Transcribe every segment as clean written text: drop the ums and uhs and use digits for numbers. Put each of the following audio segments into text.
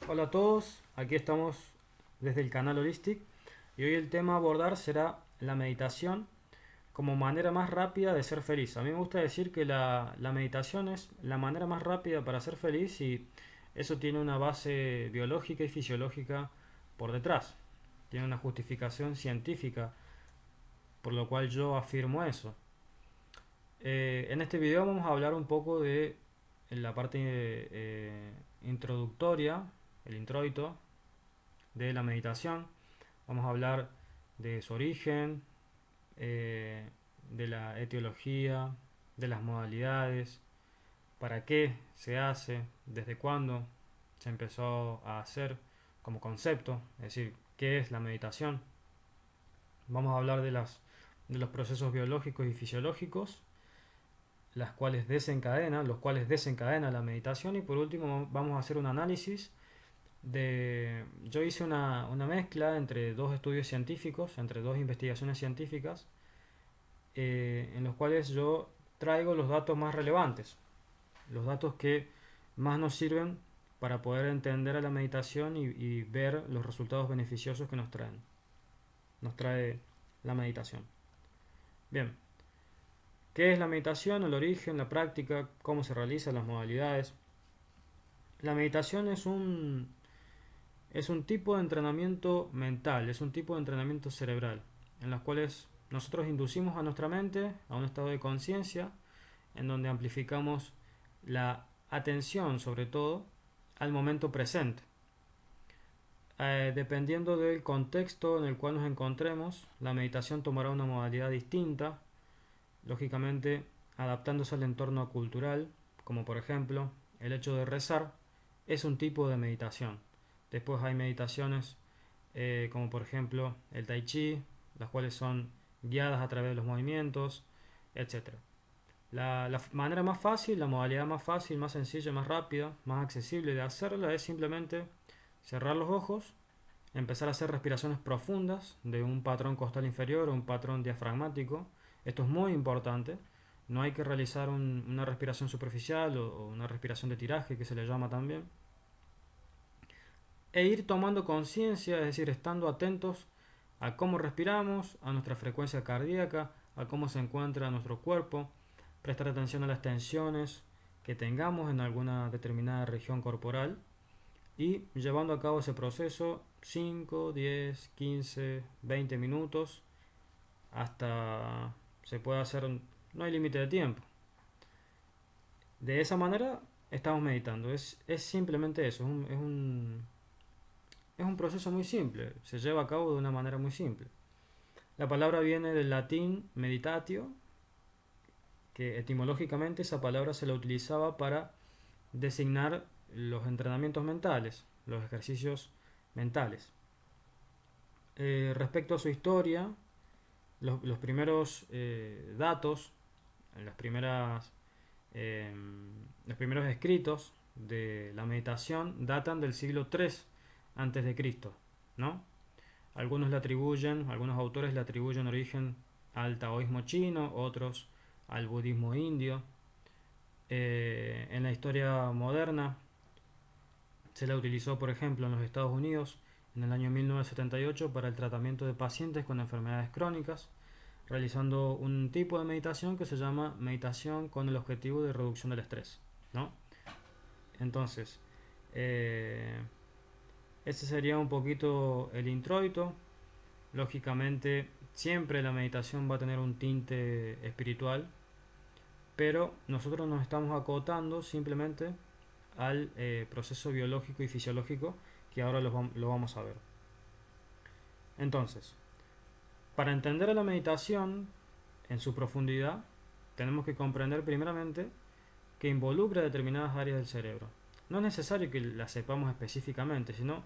Hola a todos, aquí estamos desde el canal Holistic y hoy el tema a abordar será la meditación como manera más rápida de ser feliz. A mí me gusta decir que la meditación es la manera más rápida para ser feliz y eso tiene una base biológica y fisiológica por detrás. Tiene una justificación científica, por lo cual yo afirmo eso. En este video vamos a hablar un poco de en la parte introductoria, el introito, de la meditación. Vamos a hablar de su origen, eh, de la etiología, de las modalidades, para qué se hace, desde cuándo se empezó a hacer como concepto, es decir, qué es la meditación. Vamos a hablar de los procesos biológicos y fisiológicos, los cuales desencadena la meditación y por último vamos a hacer un análisis yo hice una mezcla entre dos estudios científicos, entre dos investigaciones científicas, en los cuales yo traigo los datos más relevantes, los datos que más nos sirven para poder entender a la meditación y ver los resultados beneficiosos que nos trae la meditación. Bien, ¿qué es la meditación? El origen, la práctica, cómo se realiza, las modalidades. La meditación es un tipo de entrenamiento mental, es un tipo de entrenamiento cerebral, en los cuales nosotros inducimos a nuestra mente a un estado de conciencia, en donde amplificamos la atención, sobre todo, al momento presente. Dependiendo del contexto en el cual nos encontremos, la meditación tomará una modalidad distinta, lógicamente adaptándose al entorno cultural, como por ejemplo el hecho de rezar es un tipo de meditación. Después hay meditaciones como por ejemplo el tai chi, las cuales son guiadas a través de los movimientos, etcétera. La manera más fácil, la modalidad más fácil, más sencilla, más rápida, más accesible de hacerla es simplemente cerrar los ojos, empezar a hacer respiraciones profundas de un patrón costal inferior o un patrón diafragmático. Esto es muy importante. No hay que realizar una respiración superficial o una respiración de tiraje, que se le llama también, e ir tomando conciencia, es decir, estando atentos a cómo respiramos, a nuestra frecuencia cardíaca, a cómo se encuentra nuestro cuerpo, prestar atención a las tensiones que tengamos en alguna determinada región corporal y llevando a cabo ese proceso 5, 10, 15, 20 minutos hasta se puede hacer, no hay límite de tiempo. De esa manera estamos meditando, es simplemente eso, es un proceso muy simple, se lleva a cabo de una manera muy simple. La palabra viene del latín meditatio, que etimológicamente esa palabra se la utilizaba para designar los entrenamientos mentales, los ejercicios mentales. Respecto a su historia, los primeros datos, las primeras, eh, los primeros escritos de la meditación datan del siglo III antes de Cristo, ¿no? Algunos autores le atribuyen origen al taoísmo chino, otros al budismo indio. En la historia moderna se la utilizó, por ejemplo, en los Estados Unidos en el año 1978 para el tratamiento de pacientes con enfermedades crónicas, realizando un tipo de meditación que se llama meditación con el objetivo de reducción del estrés, ¿no? Entonces, eh, ese sería un poquito el introito. Lógicamente, siempre la meditación va a tener un tinte espiritual, pero nosotros nos estamos acotando simplemente al proceso biológico y fisiológico que ahora lo vamos a ver. Entonces, para entender a la meditación en su profundidad, tenemos que comprender primeramente que involucra determinadas áreas del cerebro. No es necesario que las sepamos específicamente, sino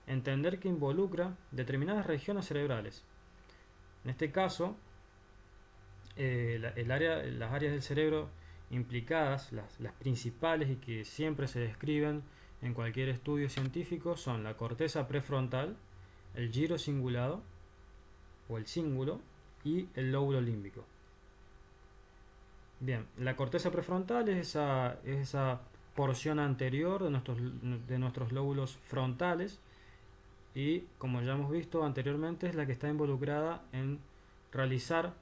entender que involucra determinadas regiones cerebrales. En este caso, las áreas del cerebro implicadas, las principales y que siempre se describen en cualquier estudio científico, son la corteza prefrontal, el giro cingulado o el cíngulo y el lóbulo límbico. Bien, la corteza prefrontal es esa porción anterior de nuestros lóbulos frontales, y como ya hemos visto anteriormente es la que está involucrada en realizar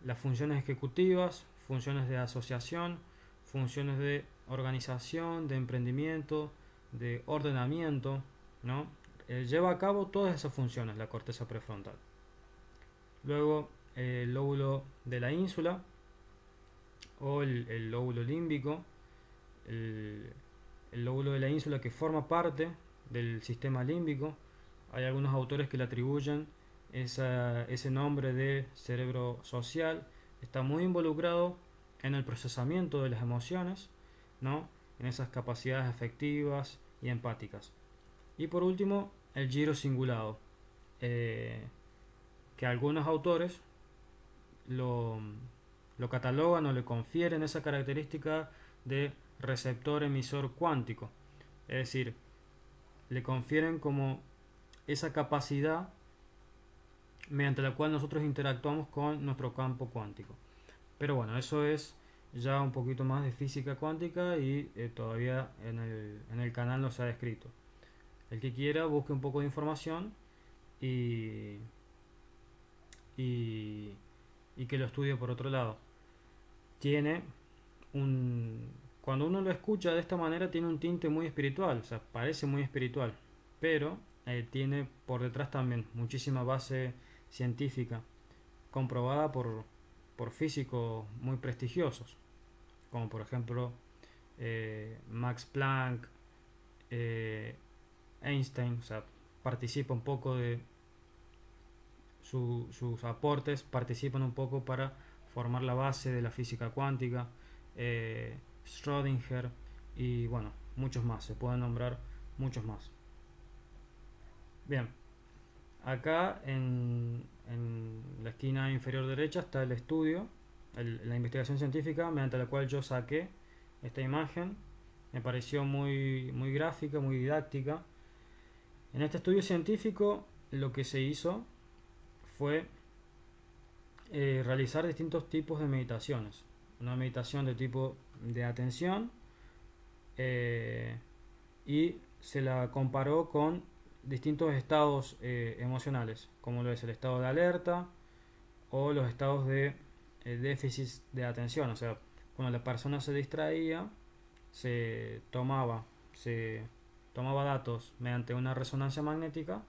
las funciones ejecutivas, funciones de asociación, funciones de organización, de emprendimiento, de ordenamiento, ¿no? Lleva a cabo todas esas funciones la corteza prefrontal. Luego el lóbulo de la ínsula o el lóbulo límbico, el, el lóbulo de la ínsula que forma parte del sistema límbico. Hay algunos autores que le atribuyen ese nombre de cerebro social. Está muy involucrado en el procesamiento de las emociones, ¿no? En esas capacidades afectivas y empáticas. Y por último, el giro cingulado, que algunos autores lo, lo catalogan o le confieren esa característica de receptor emisor cuántico. Es decir, le confieren como esa capacidad mediante la cual nosotros interactuamos con nuestro campo cuántico. Pero bueno, eso es ya un poquito más de física cuántica y todavía en el canal no se ha descrito. El que quiera busque un poco de información y, y, y que lo estudie por otro lado. Tiene cuando uno lo escucha de esta manera tiene un tinte muy espiritual, o sea, parece muy espiritual, pero tiene por detrás también muchísima base científica, comprobada por físicos muy prestigiosos, como por ejemplo Max Planck, eh, Einstein. O sea, participa un poco de sus aportes, participan un poco para formar la base de la física cuántica, Schrödinger y bueno, muchos más, se pueden nombrar muchos más. Bien, acá en la esquina inferior derecha está el estudio, la investigación científica mediante la cual yo saqué esta imagen. Me pareció muy gráfica, muy didáctica. En este estudio científico lo que se hizo fue realizar distintos tipos de meditaciones. Una meditación de tipo de atención, y se la comparó con distintos estados emocionales, como lo es el estado de alerta o los estados de déficit de atención. O sea, cuando la persona se distraía, se tomaba datos mediante una resonancia magnética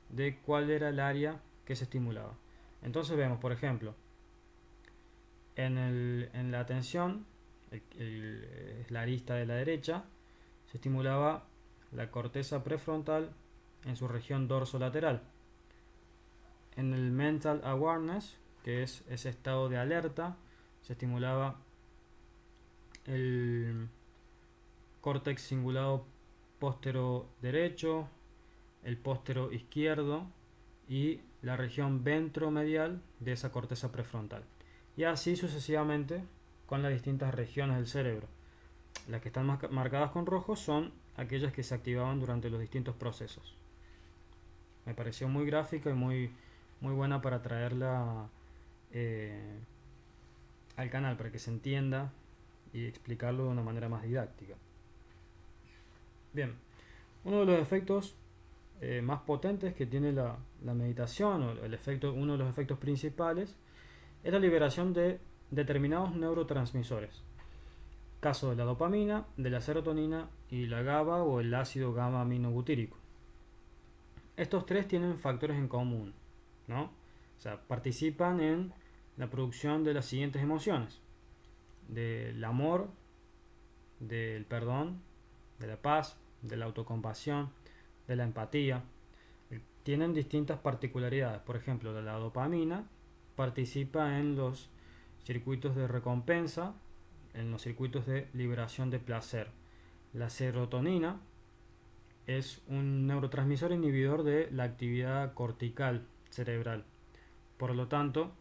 de cuál era el área que se estimulaba. Entonces vemos, por ejemplo, en la atención, es la arista de la derecha, se estimulaba la corteza prefrontal en su región dorsolateral. En el mental awareness, que es ese estado de alerta, se estimulaba el córtex cingulado póstero derecho, el póstero izquierdo y la región ventromedial de esa corteza prefrontal. Y así sucesivamente con las distintas regiones del cerebro. Las que están marcadas con rojo son aquellas que se activaban durante los distintos procesos. Me pareció muy gráfica y muy buena para traerla al canal para que se entienda y explicarlo de una manera más didáctica. Bien, uno de los efectos más potentes que tiene la meditación, o uno de los efectos principales, es la liberación de determinados neurotransmisores. Caso de la dopamina, de la serotonina y la GABA o el ácido gamma aminobutírico. Estos tres tienen factores en común, ¿no? O sea, participan en la producción de las siguientes emociones: del amor, del perdón, de la paz, de la autocompasión, de la empatía. Tienen distintas particularidades. Por ejemplo, la dopamina participa en los circuitos de recompensa, en los circuitos de liberación de placer. La serotonina es un neurotransmisor inhibidor de la actividad cortical cerebral. Por lo tanto,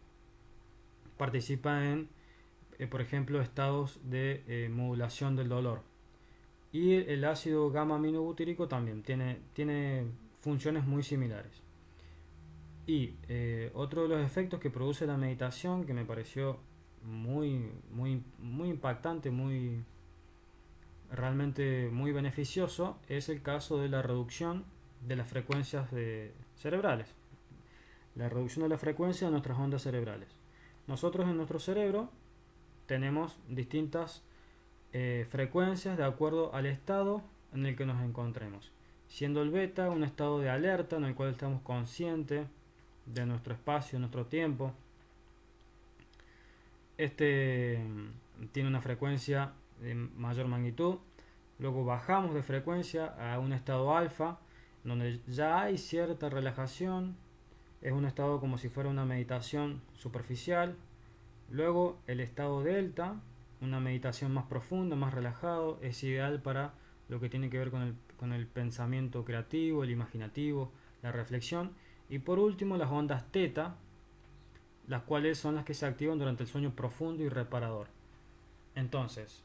participa en, por ejemplo, estados de modulación del dolor. Y el ácido gamma aminobutírico también tiene funciones muy similares. Y otro de los efectos que produce la meditación, que me pareció muy impactante, realmente muy beneficioso es el caso de la reducción de las frecuencias cerebrales, la reducción de la frecuencia de nuestras ondas cerebrales. Nosotros en nuestro cerebro tenemos distintas frecuencias de acuerdo al estado en el que nos encontremos, siendo el beta un estado de alerta en el cual estamos conscientes de nuestro espacio, nuestro tiempo. Este tiene una frecuencia de mayor magnitud. Luego bajamos de frecuencia a un estado alfa, donde ya hay cierta relajación. Es un estado como si fuera una meditación superficial. Luego el estado delta, una meditación más profunda, más relajado. Es ideal para lo que tiene que ver con el pensamiento creativo, el imaginativo, la reflexión. Y por último las ondas teta, las cuales son las que se activan durante el sueño profundo y reparador. Entonces,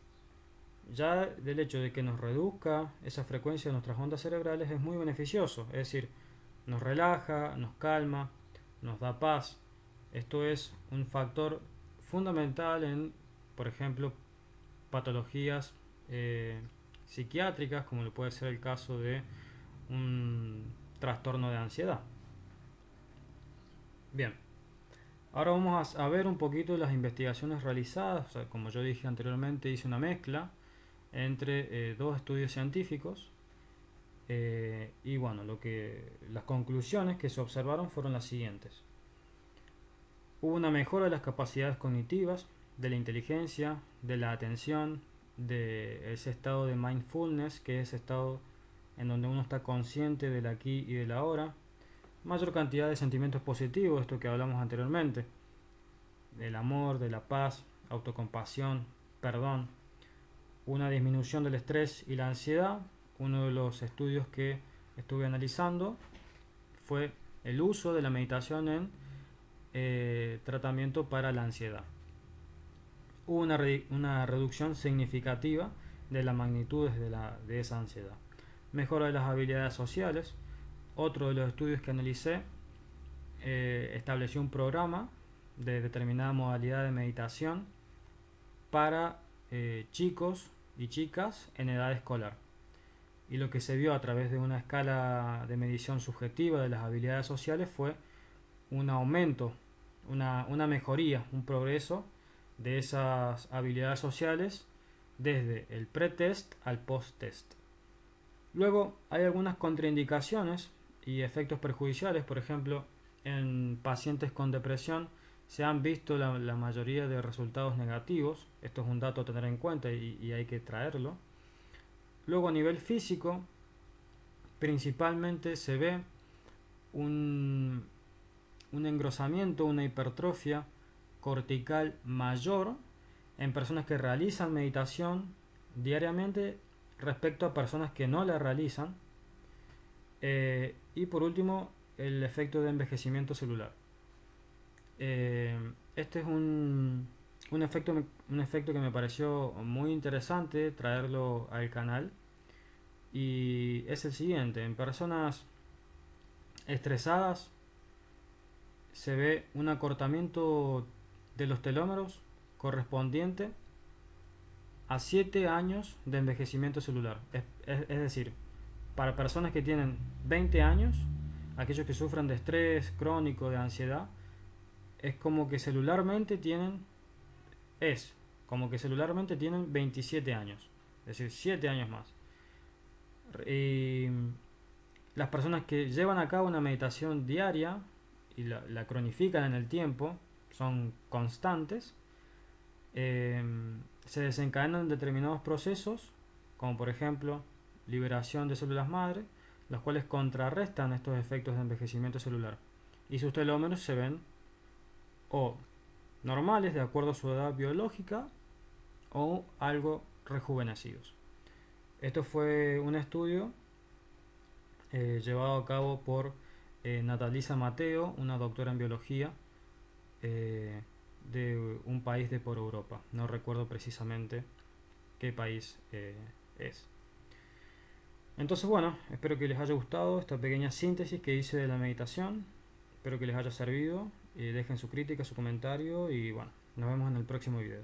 ya del hecho de que nos reduzca esa frecuencia de nuestras ondas cerebrales es muy beneficioso, es decir, nos relaja, nos calma, nos da paz. Esto es un factor fundamental en, por ejemplo, patologías psiquiátricas, como puede ser el caso de un trastorno de ansiedad. Bien, ahora vamos a ver un poquito las investigaciones realizadas. O sea, como yo dije anteriormente, hice una mezcla entre dos estudios científicos y bueno, las conclusiones que se observaron fueron las siguientes. Hubo una mejora de las capacidades cognitivas, de la inteligencia, de la atención, de ese estado de mindfulness, que es ese estado en donde uno está consciente del aquí y del ahora, mayor cantidad de sentimientos positivos, esto que hablamos anteriormente, del amor, de la paz, autocompasión, perdón, una disminución del estrés y la ansiedad. Uno de los estudios que estuve analizando fue el uso de la meditación en tratamiento para la ansiedad. Hubo una reducción significativa de las magnitudes de esa ansiedad. Mejora de las habilidades sociales. Otro de los estudios que analicé estableció un programa de determinada modalidad de meditación para chicos y chicas en edad escolar. Y lo que se vio a través de una escala de medición subjetiva de las habilidades sociales fue un aumento, una mejoría, un progreso de esas habilidades sociales desde el pre-test al post-test. Luego hay algunas contraindicaciones y efectos perjudiciales. Por ejemplo, en pacientes con depresión se han visto la mayoría de resultados negativos. Esto es un dato a tener en cuenta y hay que traerlo. Luego, a nivel físico, principalmente se ve un engrosamiento, una hipertrofia cortical mayor en personas que realizan meditación diariamente respecto a personas que no la realizan. Y por último, el efecto de envejecimiento celular. Este es un efecto que me pareció muy interesante traerlo al canal, y es el siguiente: en personas estresadas se ve un acortamiento de los telómeros correspondiente a 7 años de envejecimiento celular. Es decir, para personas que tienen 20 años, aquellos que sufren de estrés crónico, de ansiedad, es como que celularmente tienen 27 años, es decir, 7 años más. Y las personas que llevan a cabo una meditación diaria y la cronifican en el tiempo, son constantes, se desencadenan determinados procesos, como por ejemplo liberación de células madre, los cuales contrarrestan estos efectos de envejecimiento celular, y sus telómeros se ven o normales de acuerdo a su edad biológica o algo rejuvenecidos. Esto fue un estudio llevado a cabo por Natalisa Mateo, una doctora en biología de un país de por Europa. No recuerdo precisamente qué país es. Entonces, bueno, espero que les haya gustado esta pequeña síntesis que hice de la meditación. Espero que les haya servido. Dejen su crítica, su comentario y bueno, nos vemos en el próximo video.